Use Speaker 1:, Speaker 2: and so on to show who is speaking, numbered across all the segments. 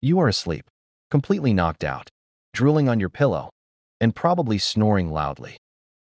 Speaker 1: You are asleep, completely knocked out, drooling on your pillow, and probably snoring loudly,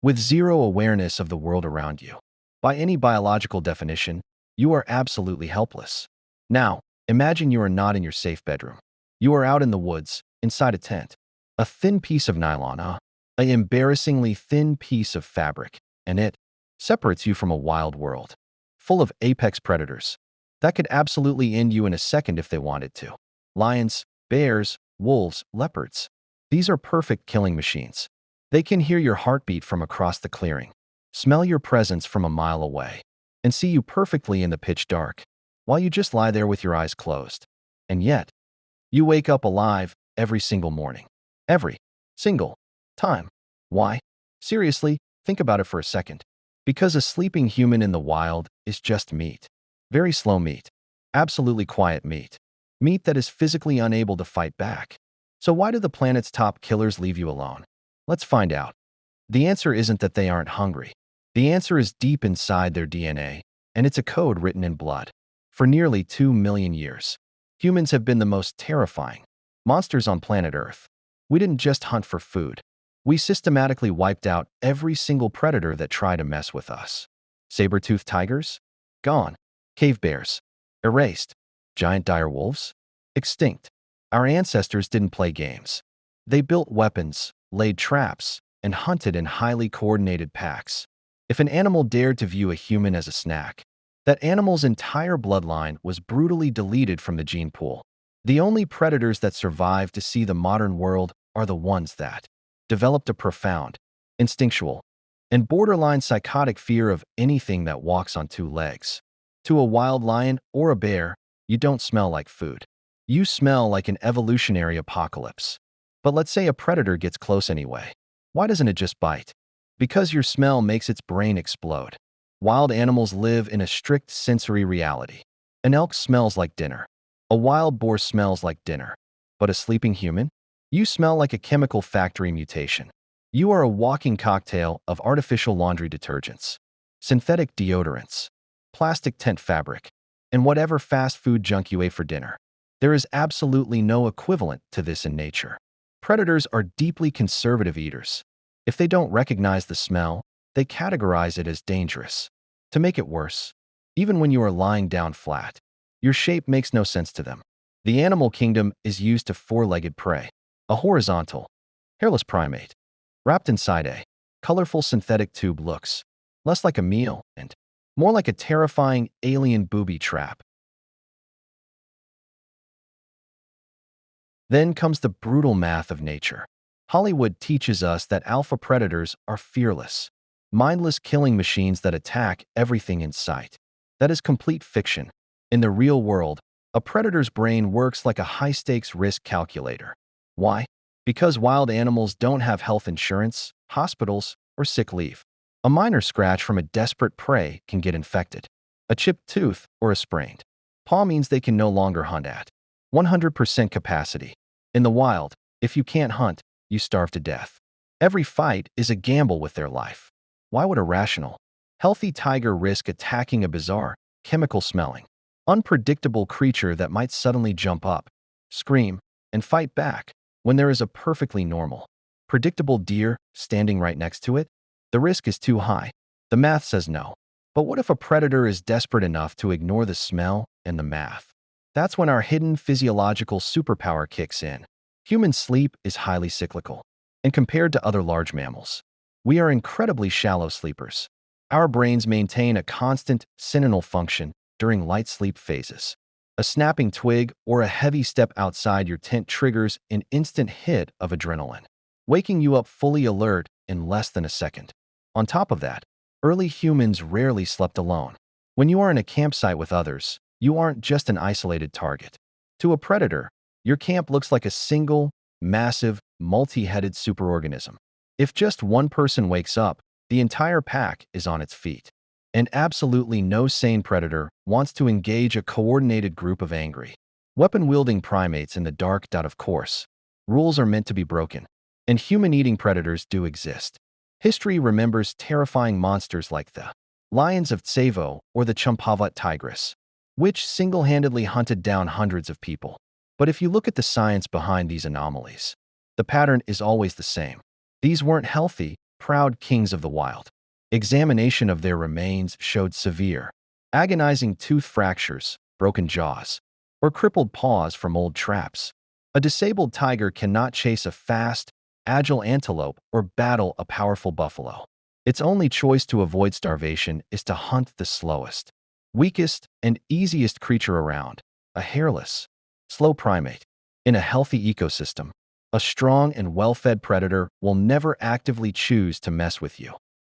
Speaker 1: with zero awareness of the world around you. By any biological definition, you are absolutely helpless. Now, imagine you are not in your safe bedroom. You are out in the woods, inside a tent. A thin piece of nylon, an embarrassingly thin piece of fabric, and it separates you from a wild world, full of apex predators that could absolutely end you in a second if they wanted to. Lions, bears, wolves, leopards. These are perfect killing machines. They can hear your heartbeat from across the clearing, smell your presence from a mile away, and see you perfectly in the pitch dark, while you just lie there with your eyes closed. And yet, you wake up alive every single morning. Every single time. Why? Seriously, think about it for a second. Because a sleeping human in the wild is just meat. Very slow meat. Absolutely quiet meat. Meat that is physically unable to fight back. So why do the planet's top killers leave you alone? Let's find out. The answer isn't that they aren't hungry. The answer is deep inside their DNA, and it's a code written in blood. For nearly 2 million years, humans have been the most terrifying monsters on planet Earth. We didn't just hunt for food. We systematically wiped out every single predator that tried to mess with us. Saber-toothed tigers? Gone. Cave bears? Erased. Giant dire wolves? Extinct. Our ancestors didn't play games. They built weapons, laid traps, and hunted in highly coordinated packs. If an animal dared to view a human as a snack, that animal's entire bloodline was brutally deleted from the gene pool. The only predators that survived to see the modern world are the ones that developed a profound, instinctual, and borderline psychotic fear of anything that walks on two legs. To a wild lion or a bear, you don't smell like food. You smell like an evolutionary apocalypse. But let's say a predator gets close anyway. Why doesn't it just bite? Because your smell makes its brain explode. Wild animals live in a strict sensory reality. An elk smells like dinner. A wild boar smells like dinner. But a sleeping human? You smell like a chemical factory mutation. You are a walking cocktail of artificial laundry detergents, synthetic deodorants, plastic tent fabric, and whatever fast food junk you ate for dinner. There is absolutely no equivalent to this in nature. Predators are deeply conservative eaters. If they don't recognize the smell, they categorize it as dangerous. To make it worse, even when you are lying down flat, your shape makes no sense to them. The animal kingdom is used to four-legged prey, a horizontal, hairless primate, wrapped inside a colorful synthetic tube looks less like a meal and more like a terrifying alien booby trap. Then comes the brutal math of nature. Hollywood teaches us that alpha predators are fearless, mindless killing machines that attack everything in sight. That is complete fiction. In the real world, a predator's brain works like a high-stakes risk calculator. Why? Because wild animals don't have health insurance, hospitals, or sick leave. A minor scratch from a desperate prey can get infected. A chipped tooth or a sprained paw means they can no longer hunt at 100% capacity. In the wild, if you can't hunt, you starve to death. Every fight is a gamble with their life. Why would a rational, healthy tiger risk attacking a bizarre, chemical-smelling, unpredictable creature that might suddenly jump up, scream, and fight back when there is a perfectly normal, predictable deer standing right next to it? The risk is too high. The math says no. But what if a predator is desperate enough to ignore the smell and the math? That's when our hidden physiological superpower kicks in. Human sleep is highly cyclical, and compared to other large mammals, we are incredibly shallow sleepers. Our brains maintain a constant synanal function during light sleep phases. A snapping twig or a heavy step outside your tent triggers an instant hit of adrenaline, waking you up fully alert in less than a second. On top of that, early humans rarely slept alone. When you are in a campsite with others, you aren't just an isolated target. To a predator, your camp looks like a single, massive, multi-headed superorganism. If just one person wakes up, the entire pack is on its feet. And absolutely no sane predator wants to engage a coordinated group of angry, weapon-wielding primates in the dark. Of course, rules are meant to be broken, and human-eating predators do exist. History remembers terrifying monsters like the lions of Tsavo or the Champawat tigress, which single-handedly hunted down hundreds of people. But if you look at the science behind these anomalies, the pattern is always the same. These weren't healthy, proud kings of the wild. Examination of their remains showed severe, agonizing tooth fractures, broken jaws, or crippled paws from old traps. A disabled tiger cannot chase a fast, agile antelope or battle a powerful buffalo. Its only choice to avoid starvation is to hunt the slowest, weakest, and easiest creature around, a hairless, slow primate. In a healthy ecosystem, a strong and well-fed predator will never actively choose to mess with you.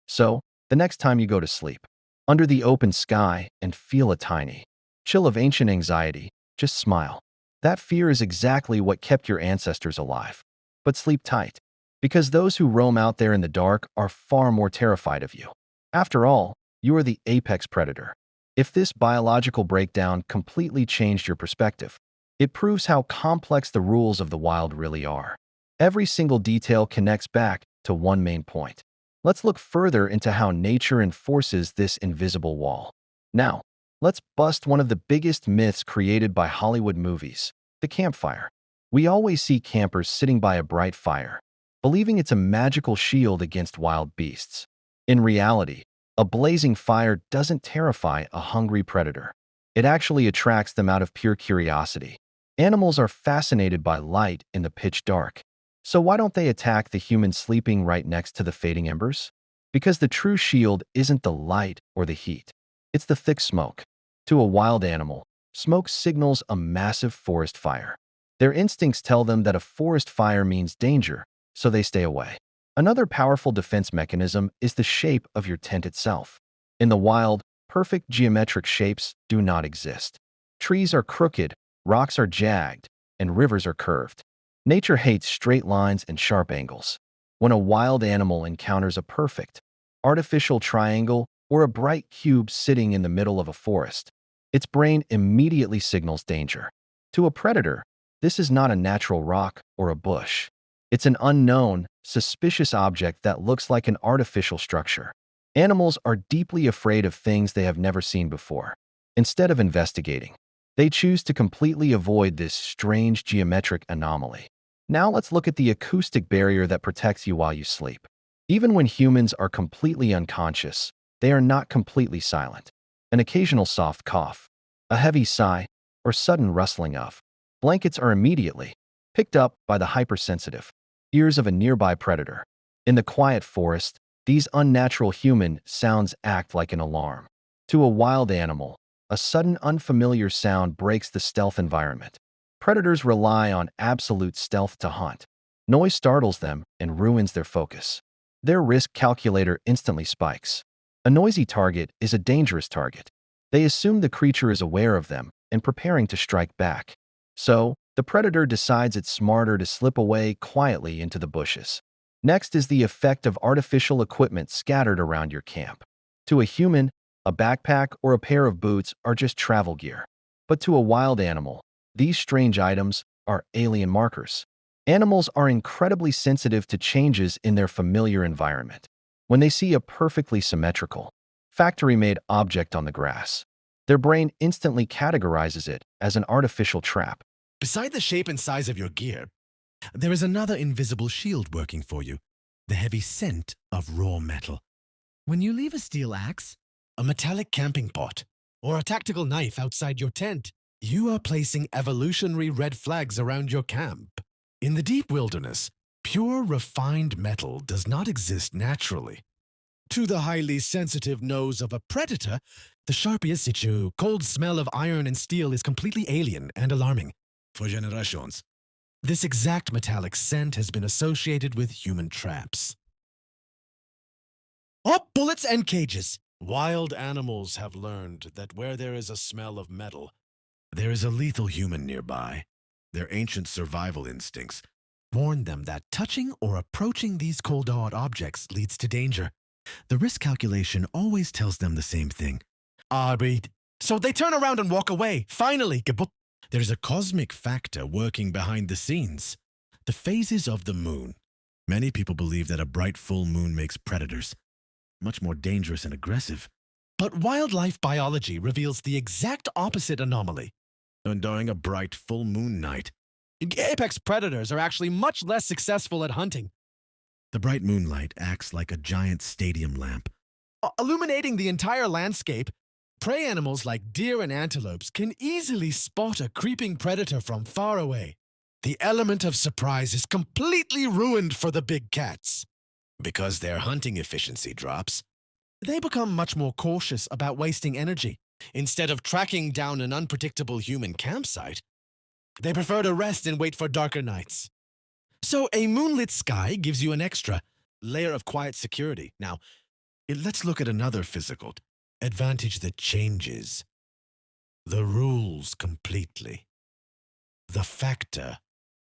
Speaker 1: So, the next time you go to sleep, under the open sky and feel a tiny chill of ancient anxiety, just smile. That fear is exactly what kept your ancestors alive. But sleep tight, because those who roam out there in the dark are far more terrified of you. After all, you are the apex predator. If this biological breakdown completely changed your perspective, it proves how complex the rules of the wild really are. Every single detail connects back to one main point. Let's look further into how nature enforces this invisible wall. Now, let's bust one of the biggest myths created by Hollywood movies, the campfire. We always see campers sitting by a bright fire, believing it's a magical shield against wild beasts. In reality, a blazing fire doesn't terrify a hungry predator. It actually attracts them out of pure curiosity. Animals are fascinated by light in the pitch dark. So why don't they attack the human sleeping right next to the fading embers? Because the true shield isn't the light or the heat. It's the thick smoke. To a wild animal, smoke signals a massive forest fire. Their instincts tell them that a forest fire means danger, so they stay away. Another powerful defense mechanism is the shape of your tent itself. In the wild, perfect geometric shapes do not exist. Trees are crooked, rocks are jagged, and rivers are curved. Nature hates straight lines and sharp angles. When a wild animal encounters a perfect, artificial triangle or a bright cube sitting in the middle of a forest, its brain immediately signals danger. To a predator, this is not a natural rock or a bush. It's an unknown, suspicious object that looks like an artificial structure. Animals are deeply afraid of things they have never seen before. Instead of investigating, they choose to completely avoid this strange geometric anomaly. Now let's look at the acoustic barrier that protects you while you sleep. Even when humans are completely unconscious, they are not completely silent. An occasional soft cough, a heavy sigh, or sudden rustling of blankets are immediately picked up by the hypersensitive ears of a nearby predator. In the quiet forest, these unnatural human sounds act like an alarm. To a wild animal, a sudden unfamiliar sound breaks the stealth environment. Predators rely on absolute stealth to hunt. Noise startles them and ruins their focus. Their risk calculator instantly spikes. A noisy target is a dangerous target. They assume the creature is aware of them and preparing to strike back. So, the predator decides it's smarter to slip away quietly into the bushes. Next is the effect of artificial equipment scattered around your camp. To a human, a backpack or a pair of boots are just travel gear. But to a wild animal, these strange items are alien markers. Animals are incredibly sensitive to changes in their familiar environment. When they see a perfectly symmetrical, factory-made object on the grass, their brain instantly categorizes it as an artificial trap.
Speaker 2: Beside the shape and size of your gear, there is another invisible shield working for you, the heavy scent of raw metal. When you leave a steel axe, a metallic camping pot, or a tactical knife outside your tent, you are placing evolutionary red flags around your camp. In the deep wilderness, pure refined metal does not exist naturally. To the highly sensitive nose of a predator, the sharpest cold smell of iron and steel is completely alien and alarming. For generations, this exact metallic scent has been associated with human traps. Oh, bullets and cages! Wild animals have learned that where there is a smell of metal, there is a lethal human nearby. Their ancient survival instincts warn them that touching or approaching these cold-hard objects leads to danger. The risk calculation always tells them the same thing. Read. So they turn around and walk away. Finally, there's a cosmic factor working behind the scenes. The phases of the moon. Many people believe that a bright full moon makes predators much more dangerous and aggressive. But wildlife biology reveals the exact opposite anomaly. And during a bright full moon night, Apex predators are actually much less successful at hunting. The bright moonlight acts like a giant stadium lamp, illuminating the entire landscape. Prey animals like deer and antelopes can easily spot a creeping predator from far away. The element of surprise is completely ruined for the big cats. Because their hunting efficiency drops, they become much more cautious about wasting energy. Instead of tracking down an unpredictable human campsite, they prefer to rest and wait for darker nights. So a moonlit sky gives you an extra layer of quiet security. Now, let's look at another physical advantage that changes the rules completely. The factor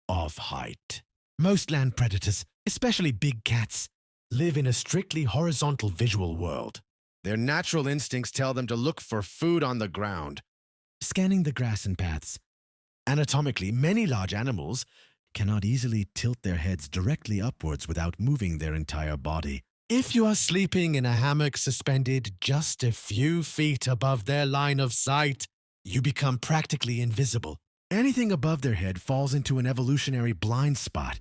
Speaker 2: of height. Most land predators, especially big cats, live in a strictly horizontal visual world. Their natural instincts tell them to look for food on the ground, scanning the grass and paths. Anatomically, many large animals cannot easily tilt their heads directly upwards without moving their entire body. If you are sleeping in a hammock suspended just a few feet above their line of sight, you become practically invisible. Anything above their head falls into an evolutionary blind spot.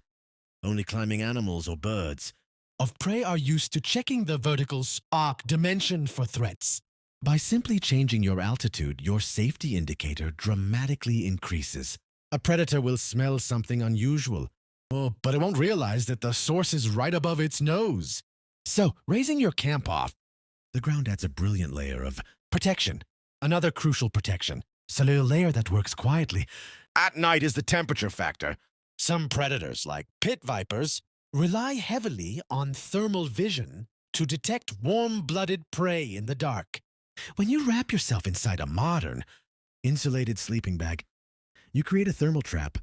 Speaker 2: Only climbing animals or birds of prey are used to checking the vertical arc dimension for threats. By simply changing your altitude, your safety indicator dramatically increases. A predator will smell something unusual, but it won't realize that the source is right above its nose. So, raising your camp off the ground adds a brilliant layer of protection. Another crucial protection, cellular layer that works quietly. At night is the temperature factor. Some predators, like pit vipers, rely heavily on thermal vision to detect warm-blooded prey in the dark. When you wrap yourself inside a modern, insulated sleeping bag, you create a thermal trap.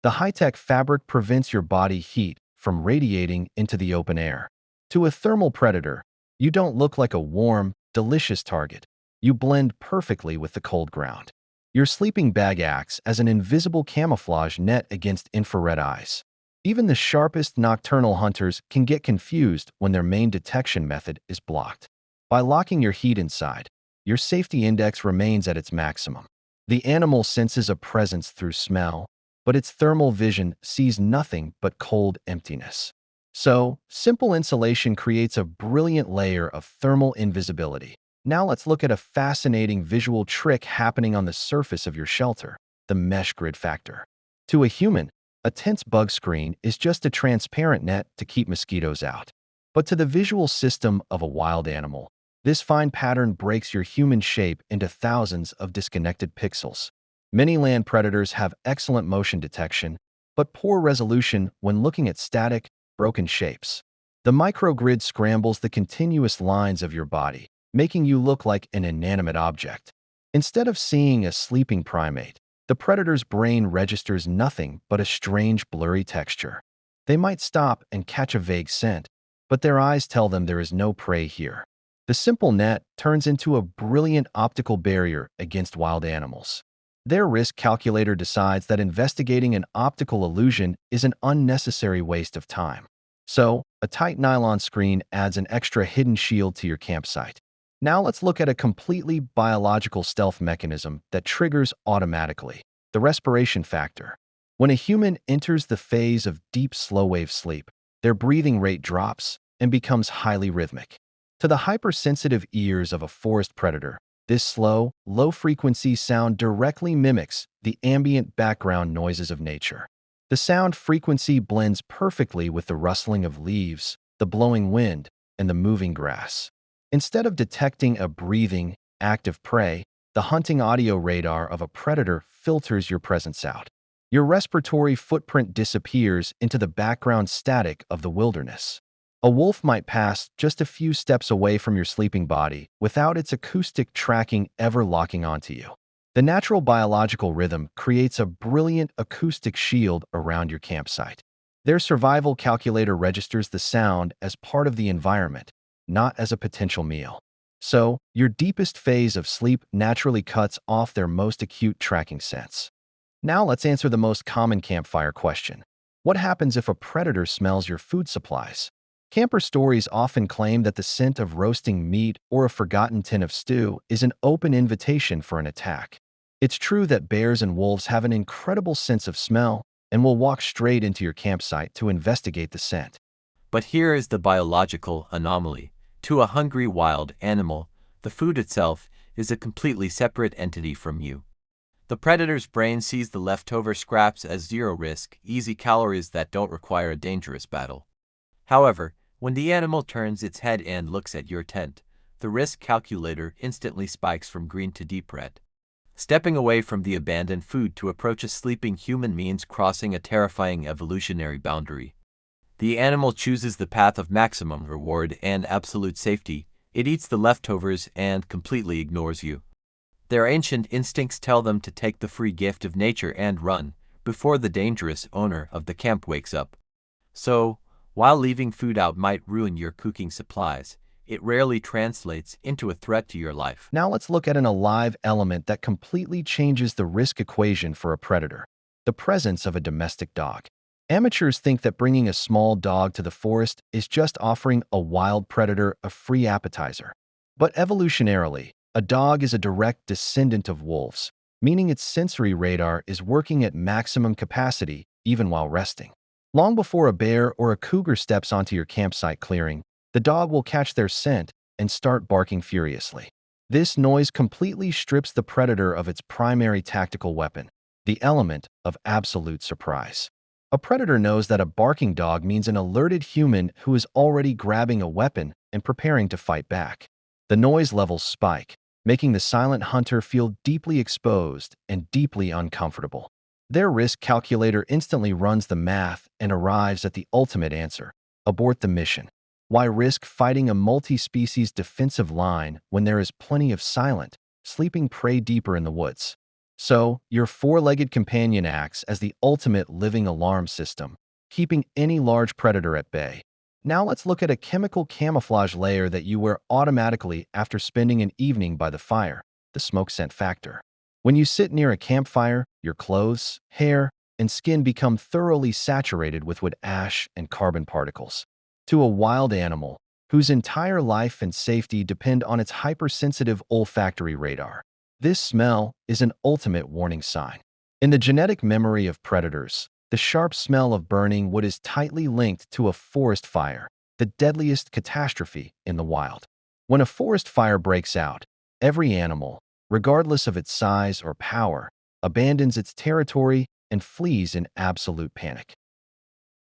Speaker 1: The high-tech fabric prevents your body heat from radiating into the open air. To a thermal predator, you don't look like a warm, delicious target. You blend perfectly with the cold ground. Your sleeping bag acts as an invisible camouflage net against infrared eyes. Even the sharpest nocturnal hunters can get confused when their main detection method is blocked. By locking your heat inside, your safety index remains at its maximum. The animal senses a presence through smell, but its thermal vision sees nothing but cold emptiness. So, simple insulation creates a brilliant layer of thermal invisibility. Now let's look at a fascinating visual trick happening on the surface of your shelter, the mesh grid factor. To a human, a tense bug screen is just a transparent net to keep mosquitoes out. But to the visual system of a wild animal, this fine pattern breaks your human shape into thousands of disconnected pixels. Many land predators have excellent motion detection, but poor resolution when looking at static, broken shapes. The microgrid scrambles the continuous lines of your body, making you look like an inanimate object. Instead of seeing a sleeping primate, the predator's brain registers nothing but a strange, blurry texture. They might stop and catch a vague scent, but their eyes tell them there is no prey here. The simple net turns into a brilliant optical barrier against wild animals. Their risk calculator decides that investigating an optical illusion is an unnecessary waste of time. So, a tight nylon screen adds an extra hidden shield to your campsite. Now let's look at a completely biological stealth mechanism that triggers automatically, the respiration factor. When a human enters the phase of deep slow-wave sleep, their breathing rate drops and becomes highly rhythmic. To the hypersensitive ears of a forest predator, this slow, low-frequency sound directly mimics the ambient background noises of nature. The sound frequency blends perfectly with the rustling of leaves, the blowing wind, and the moving grass. Instead of detecting a breathing, active prey, the hunting audio radar of a predator filters your presence out. Your respiratory footprint disappears into the background static of the wilderness. A wolf might pass just a few steps away from your sleeping body without its acoustic tracking ever locking onto you. The natural biological rhythm creates a brilliant acoustic shield around your campsite. Their survival calculator registers the sound as part of the environment, not as a potential meal. So, your deepest phase of sleep naturally cuts off their most acute tracking sense. Now let's answer the most common campfire question. What happens if a predator smells your food supplies? Camper stories often claim that the scent of roasting meat or a forgotten tin of stew is an open invitation for an attack. It's true that bears and wolves have an incredible sense of smell, and will walk straight into your campsite to investigate the scent.
Speaker 3: But here is the biological anomaly. To a hungry wild animal, the food itself is a completely separate entity from you. The predator's brain sees the leftover scraps as zero risk, easy calories that don't require a dangerous battle. However, when the animal turns its head and looks at your tent, the risk calculator instantly spikes from green to deep red. Stepping away from the abandoned food to approach a sleeping human means crossing a terrifying evolutionary boundary. The animal chooses the path of maximum reward and absolute safety. It eats the leftovers and completely ignores you. Their ancient instincts tell them to take the free gift of nature and run before the dangerous owner of the camp wakes up. So, while leaving food out might ruin your cooking supplies, it rarely translates into a threat to your life.
Speaker 1: Now let's look at an alive element that completely changes the risk equation for a predator: the presence of a domestic dog. Amateurs think that bringing a small dog to the forest is just offering a wild predator a free appetizer. But evolutionarily, a dog is a direct descendant of wolves, meaning its sensory radar is working at maximum capacity even while resting. Long before a bear or a cougar steps onto your campsite clearing, the dog will catch their scent and start barking furiously. This noise completely strips the predator of its primary tactical weapon, the element of absolute surprise. A predator knows that a barking dog means an alerted human who is already grabbing a weapon and preparing to fight back. The noise levels spike, making the silent hunter feel deeply exposed and deeply uncomfortable. Their risk calculator instantly runs the math and arrives at the ultimate answer: abort the mission. Why risk fighting a multi-species defensive line when there is plenty of silent, sleeping prey deeper in the woods? So, your four-legged companion acts as the ultimate living alarm system, keeping any large predator at bay. Now let's look at a chemical camouflage layer that you wear automatically after spending an evening by the fire: the smoke scent factor. When you sit near a campfire, your clothes, hair, and skin become thoroughly saturated with wood ash and carbon particles. To a wild animal, whose entire life and safety depend on its hypersensitive olfactory radar, this smell is an ultimate warning sign. In the genetic memory of predators, the sharp smell of burning wood is tightly linked to a forest fire, the deadliest catastrophe in the wild. When a forest fire breaks out, every animal, regardless of its size or power, abandons its territory and flees in absolute panic.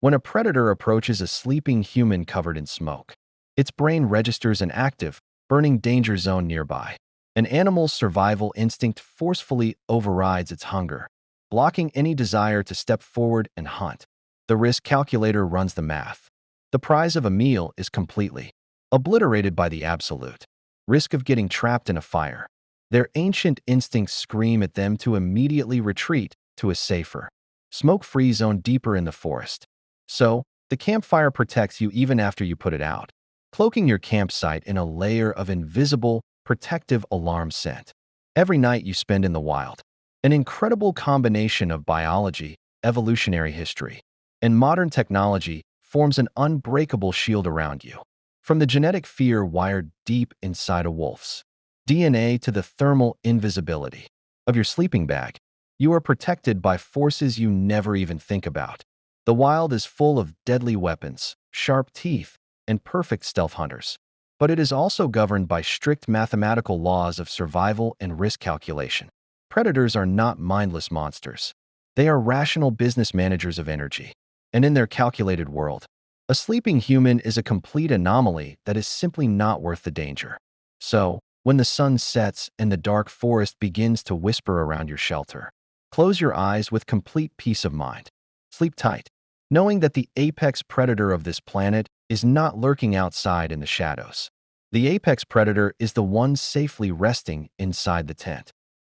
Speaker 1: When a predator approaches a sleeping human covered in smoke, its brain registers an active, burning danger zone nearby. An animal's survival instinct forcefully overrides its hunger, blocking any desire to step forward and hunt. The risk calculator runs the math. The prize of a meal is completely obliterated by the absolute risk of getting trapped in a fire. Their ancient instincts scream at them to immediately retreat to a safer, smoke-free zone deeper in the forest. So, the campfire protects you even after you put it out, cloaking your campsite in a layer of invisible, protective alarm scent. Every night you spend in the wild, an incredible combination of biology, evolutionary history, and modern technology forms an unbreakable shield around you. From the genetic fear wired deep inside a wolf's DNA to the thermal invisibility of your sleeping bag, you are protected by forces you never even think about. The wild is full of deadly weapons, sharp teeth, and perfect stealth hunters. But it is also governed by strict mathematical laws of survival and risk calculation. Predators are not mindless monsters. They are rational business managers of energy. And in their calculated world, a sleeping human is a complete anomaly that is simply not worth the danger. So, when the sun sets and the dark forest begins to whisper around your shelter, close your eyes with complete peace of mind. Sleep tight, knowing that the apex predator of this planet is not lurking outside in the shadows. The apex predator is the one safely resting inside the tent.